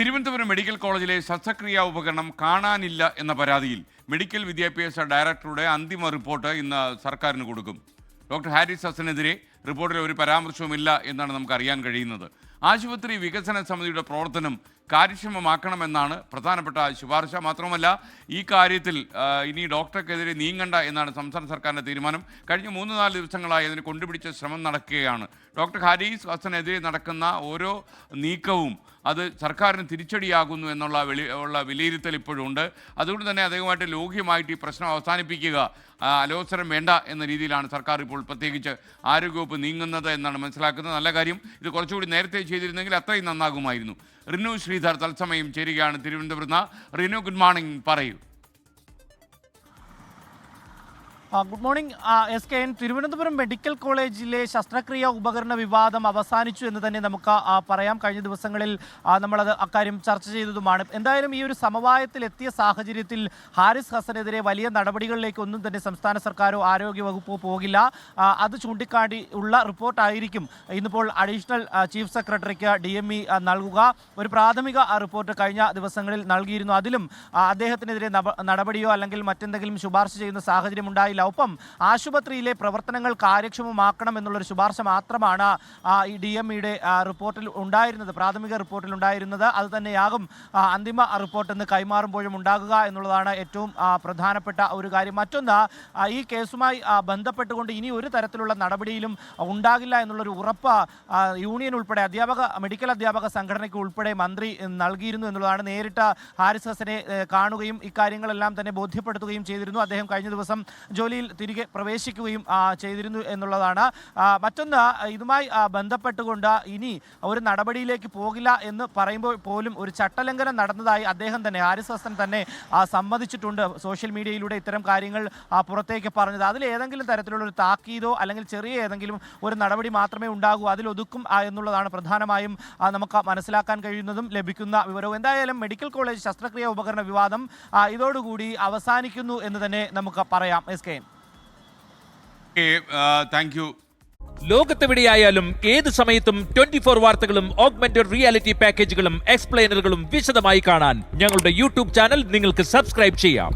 Thiruvananthapuram medical കോളേജിലെ ശസ്ത്രക്രിയാ ഉപകരണം കാണാനില്ല എന്ന പരാതിയിൽ മെഡിക്കൽ വിദ്യാഭ്യാസ ഡയറക്ടറുടെ അന്തിമ റിപ്പോർട്ട് ഇന്ന് സർക്കാരിന് കൊടുക്കും. ഡോക്ടർ ഹാരിസ് ഹസനെതിരെ റിപ്പോർട്ടിൽ ഒരു പരാമർശവുമില്ല എന്നാണ് നമുക്ക് അറിയാൻ കഴിയുന്നത്. ആശുപത്രി വികസന സമിതിയുടെ പ്രവർത്തനം കാര്യക്ഷമമാക്കണമെന്നാണ് പ്രധാനപ്പെട്ട ശുപാർശ. മാത്രമല്ല, ഈ കാര്യത്തിൽ ഇനി ഡോക്ടർക്കെതിരെ നീങ്ങണ്ട എന്നാണ് സംസ്ഥാന സർക്കാരിൻ്റെ തീരുമാനം. കഴിഞ്ഞ 3-4 ദിവസങ്ങളായി അതിന് കൊണ്ടുപിടിച്ച ശ്രമം നടക്കുകയാണ്. ഡോക്ടർ ഹാരിസ് ഹസനെതിരെ നടക്കുന്ന ഓരോ നീക്കവും അത് സർക്കാരിന് തിരിച്ചടിയാകുന്നു എന്നുള്ള വിലയിരുത്തൽ ഇപ്പോഴുണ്ട്. അതുകൊണ്ട് തന്നെ അദ്ദേഹമായിട്ട് ലോഹ്യമായിട്ട് ഈ പ്രശ്നം അവസാനിപ്പിക്കുക, അലോസരം വേണ്ട എന്ന രീതിയിലാണ് സർക്കാർ ഇപ്പോൾ പ്രത്യേകിച്ച് ആരോഗ്യവകുപ്പ് നീങ്ങുന്നത് എന്നാണ് മനസ്സിലാക്കുന്നത്. നല്ല കാര്യം. ഇത് കുറച്ചുകൂടി നേരത്തെ ചെയ്തിരുന്നെങ്കിൽ അത്രയും നന്നാകുമായിരുന്നു. റിനു ശ്രീധർ തത്സമയം ചേരുകയാണ് തിരുവനന്തപുരത്ത്. റിനു, ഗുഡ് മോർണിംഗ്, പറയൂ. Good morning SKN. Thiruvananthapuram medical കോളേജിലെ ശസ്ത്രക്രിയ ഉപകരണ വിവാദം അവസാനിച്ചു എന്ന് തന്നെ നമുക്ക് പറയാം. കഴിഞ്ഞ ദിവസങ്ങളിൽ നമ്മളത് അക്കാര്യം ചർച്ച ചെയ്തതുമാണ്. എന്തായാലും ഈ ഒരു സമവായത്തിൽ എത്തിയ സാഹചര്യത്തിൽ ഹാരിസ് ഹസനെതിരെ വലിയ നടപടികളിലേക്ക് ഒന്നും തന്നെ സംസ്ഥാന സർക്കാരോ ആരോഗ്യവകുപ്പോ പോകില്ല. അത് ചൂണ്ടിക്കാട്ടി ഉള്ള റിപ്പോർട്ടായിരിക്കും ഇന്നിപ്പോൾ അഡീഷണൽ ചീഫ് സെക്രട്ടറിക്ക് DME നൽകുക. ഒരു പ്രാഥമിക റിപ്പോർട്ട് കഴിഞ്ഞ ദിവസങ്ങളിൽ നൽകിയിരുന്നു. അതിലും അദ്ദേഹത്തിനെതിരെ നടപടിയോ അല്ലെങ്കിൽ മറ്റെന്തെങ്കിലും ശുപാർശ ചെയ്യുന്ന സാഹചര്യം ഉണ്ടായില്ല. ഒപ്പം ആശുപത്രിയിലെ പ്രവർത്തനങ്ങൾ കാര്യക്ഷമമാക്കണം എന്നുള്ളൊരു ശുപാർശ മാത്രമാണ് ഈ DMEയുടെ റിപ്പോർട്ടിൽ ഉണ്ടായിരുന്നത്, പ്രാഥമിക റിപ്പോർട്ടിൽ ഉണ്ടായിരുന്നത്. അത് തന്നെയാകും അന്തിമ റിപ്പോർട്ട് എന്ന് കൈമാറുമ്പോഴും ഉണ്ടാകുക എന്നുള്ളതാണ് ഏറ്റവും പ്രധാനപ്പെട്ട ഒരു കാര്യം. മറ്റൊന്ന്, ഈ കേസുമായി ബന്ധപ്പെട്ടുകൊണ്ട് ഇനി ഒരു തരത്തിലുള്ള നടപടിയിലും ഉണ്ടാകില്ല എന്നുള്ളൊരു ഉറപ്പ് യൂണിയൻ ഉൾപ്പെടെ മെഡിക്കൽ അധ്യാപക സംഘടനയ്ക്ക് ഉൾപ്പെടെ മന്ത്രി നൽകിയിരുന്നു എന്നുള്ളതാണ്. നേരിട്ട് ഹാരിസ് ഹസനെ കാണുകയും ഇക്കാര്യങ്ങളെല്ലാം തന്നെ ബോധ്യപ്പെടുത്തുകയും ചെയ്തിരുന്നു. അദ്ദേഹം കഴിഞ്ഞ ദിവസം ജോലിയിൽ തിരികെ പ്രവേശിക്കുകയും ചെയ്തിരുന്നു എന്നുള്ളതാണ്. മറ്റൊന്ന്, ഇതുമായി ബന്ധപ്പെട്ടുകൊണ്ട് ഇനി ഒരു നടപടിയിലേക്ക് പോകില്ല എന്ന് പറയുമ്പോൾ പോലും ഒരു ചട്ടലംഘനം നടന്നതായി അദ്ദേഹം തന്നെ, ഹാരിസ് ഹസൻ തന്നെ സമ്മതിച്ചിട്ടുണ്ട്. സോഷ്യൽ മീഡിയയിലൂടെ ഇത്തരം കാര്യങ്ങൾ പുറത്തേക്ക് പറഞ്ഞത്. അതിൽ ഏതെങ്കിലും തരത്തിലുള്ള ഒരു താക്കീതോ അല്ലെങ്കിൽ ചെറിയ ഏതെങ്കിലും ഒരു നടപടി മാത്രമേ ഉണ്ടാകൂ, അതിലൊതുക്കും എന്നുള്ളതാണ് പ്രധാനമായും നമുക്ക് മനസ്സിലാക്കാൻ കഴിയുന്നതും ലഭിക്കുന്ന വിവരവും. എന്തായാലും മെഡിക്കൽ കോളേജ് ശസ്ത്രക്രിയ ഉപകരണ വിവാദം ഇതോടുകൂടി അവസാനിക്കുന്നു എന്ന് തന്നെ നമുക്ക് പറയാം. SKN. Thank you. ലോകത്തെവിടെയായാലും ഏത് സമയത്തും 24 വാർത്തകളും ഓഗ്മെന്റഡ് റിയാലിറ്റി പാക്കേജുകളും എക്സ്പ്ലെയിനറുകളും വിശദമായി കാണാൻ ഞങ്ങളുടെ YouTube ചാനൽ നിങ്ങൾക്ക് സബ്സ്ക്രൈബ് ചെയ്യാം.